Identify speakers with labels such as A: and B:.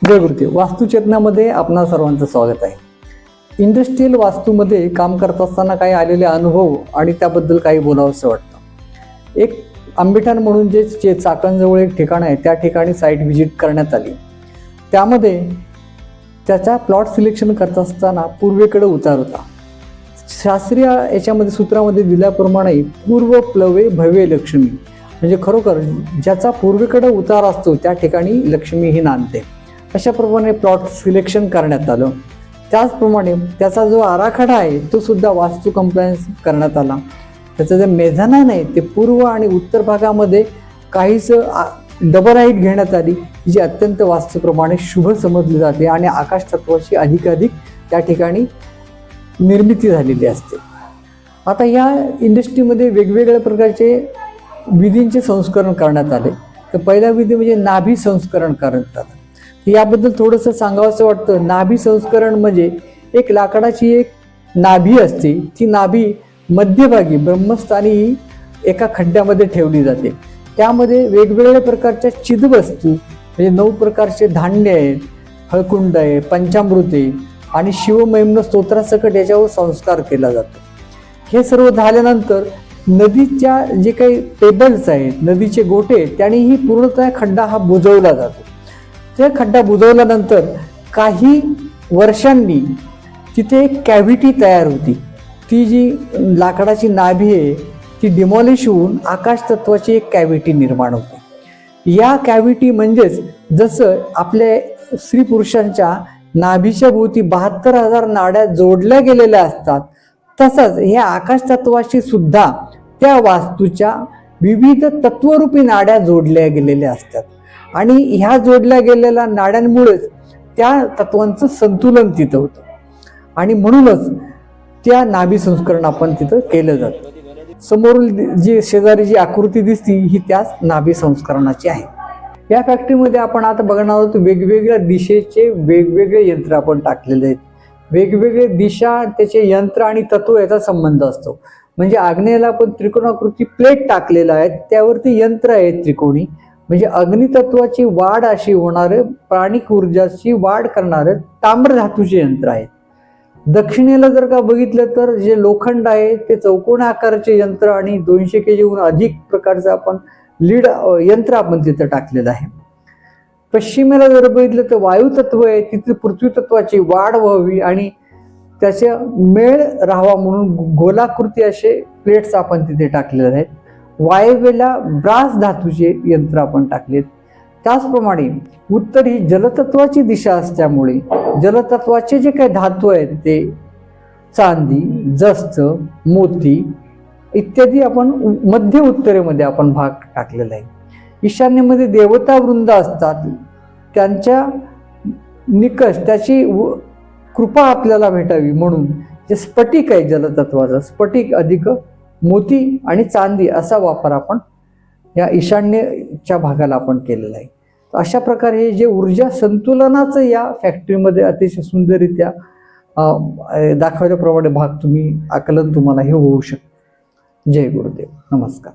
A: जय गुरुदेव. वास्तुचेतनामध्ये आपणा सर्वांचं स्वागत आहे. इंडस्ट्रियल वास्तूमध्ये काम करत असताना काही आलेले अनुभव आणि त्याबद्दल काही बोलावंसं वाटतं. एक आंबेठाण म्हणून जे चाकणजवळ एक ठिकाण आहे, त्या ठिकाणी साईट व्हिजिट करण्यात आली. त्यामध्ये त्याचा प्लॉट सिलेक्शन करत असताना पूर्वेकडे उतार होता. शास्त्रीय याच्यामध्ये सूत्रामध्ये दिल्याप्रमाणे पूर्व प्लवे भव्य लक्ष्मी, म्हणजे खरोखर ज्याचा पूर्वेकडे उतार असतो त्या ठिकाणी लक्ष्मी ही नांदते. अशाप्रमाणे प्लॉट सिलेक्शन करण्यात आलं. त्याचप्रमाणे त्याचा जो आराखडा आहे तो सुद्धा वास्तू कंप्लायन्स करण्यात आला. त्याचं जे मेझानान आहे ते पूर्व आणि उत्तर भागामध्ये काहीच डबल हाईट घेण्यात आली, जी अत्यंत वास्तूप्रमाणे शुभ समजली जाते आणि आकाश तत्वाची अधिकाधिक त्या ठिकाणी निर्मिती झालेली असते. आता या इंडस्ट्रीमध्ये वेगवेगळ्या प्रकारचे विधींचे संस्करण करण्यात आले. तर पहिला विधी म्हणजे नाभी संस्करण करण्यात आलं. याबद्दल थोडंसं सांगावंसं वाटतं. नाभी संस्करण म्हणजे एक लाकडाची एक नाभी असते. ती नाभी मध्यभागी ब्रह्मस्थानी एका खड्ड्यामध्ये ठेवली जाते. त्यामध्ये वेगवेगळ्या प्रकारच्या चिदवस्तू म्हणजे 9 प्रकारचे धान्य आहेत, हळकुंड आहे, पंचामृते आणि शिवमहिम्न स्तोत्रासकट याच्यावर संस्कार केला जातो. हे सर्व झाल्यानंतर नदीच्या जे काही टेबल्स आहेत, नदीचे गोटे, त्यांनीही पूर्णतः खड्डा हा बुजवला जातो. ते खड्डा बुजवल्यानंतर काही वर्षांनी तिथे एक कॅव्हिटी तयार होती. ती जी लाकडाची नाभी आहे ती डिमॉलिश होऊन आकाश तत्वाची एक कॅव्हिटी निर्माण होते. या कॅव्हिटी म्हणजेच जसं आपल्या स्त्री पुरुषांच्या नाभीच्या भोवती 72,000 नाड्या जोडल्या गेलेल्या असतात, तसंच ह्या आकाश तत्वाशी सुद्धा त्या वास्तूच्या विविध तत्वरूपी नाड्या जोडल्या गेलेल्या असतात आणि ह्या जोडल्या गेलेल्या नाड्यांमुळेच त्या तत्वांचं संतुलन तिथं होतं आणि म्हणूनच त्या नाभी संस्करण आपण तिथं केलं जातं. समोरील जी शेजारी जी आकृती दिसती ही त्याच नाभी संस्करणाची आहे. या फॅक्टरीमध्ये आपण आता बघणार आहोत वेगवेगळ्या दिशेचे वेगवेगळे यंत्र आपण टाकलेले आहेत. वेगवेगळे दिशा, त्याचे यंत्र आणि तत्व याचा संबंध असतो. म्हणजे आग्नेयाला आपण त्रिकोणाकृती प्लेट टाकलेला आहे, त्यावरती यंत्र आहे त्रिकोणी, म्हणजे अग्नितत्वाची वाढ अशी होणारे, प्राणिक ऊर्जाची वाढ करणारे ताम्र धातूचे यंत्र आहेत. दक्षिणेला जर का बघितलं तर जे लोखंड आहे ते चौकोनी आकाराचे यंत्र आणि 200 kg अधिक प्रकारचं आपण लीड यंत्र आपण तिथं टाकलेलं आहे. पश्चिमेला जर बघितलं तर वायू तत्व आहे, तिथे पृथ्वी तत्वाची वाढ व्हावी आणि त्याचा मेळ राहावा म्हणून गोलाकृती असे प्लेट्स आपण तिथे टाकलेले आहेत. वायव्येला ब्रास धातूचे यंत्र आपण टाकलेत. त्याचप्रमाणे उत्तर ही जलतत्वाची दिशा असल्यामुळे जलतत्वाचे जे काही धातू आहेत ते चांदी, जस्त, मोती इत्यादी आपण मध्य उत्तरेमध्ये आपण भाग टाकलेला आहे. ईशान्येमध्ये देवता वृंद असतात, त्यांच्या निकष त्याची कृपा आपल्याला भेटावी म्हणून जे स्फटिक आहे जलतत्वाचा, स्फटिक अधिक मोती आणि चांदी असा वापर आपण या ईशान्येच्या भागाला आपण केलेला आहे. अशा प्रकारे हे जे ऊर्जा संतुलनाचं या फॅक्टरीमध्ये अतिशय सुंदररित्या दाखवल्याप्रमाणे भाग तुम्ही आकलन तुम्हाला हे होऊ शकतं. जय गुरुदेव. नमस्कार.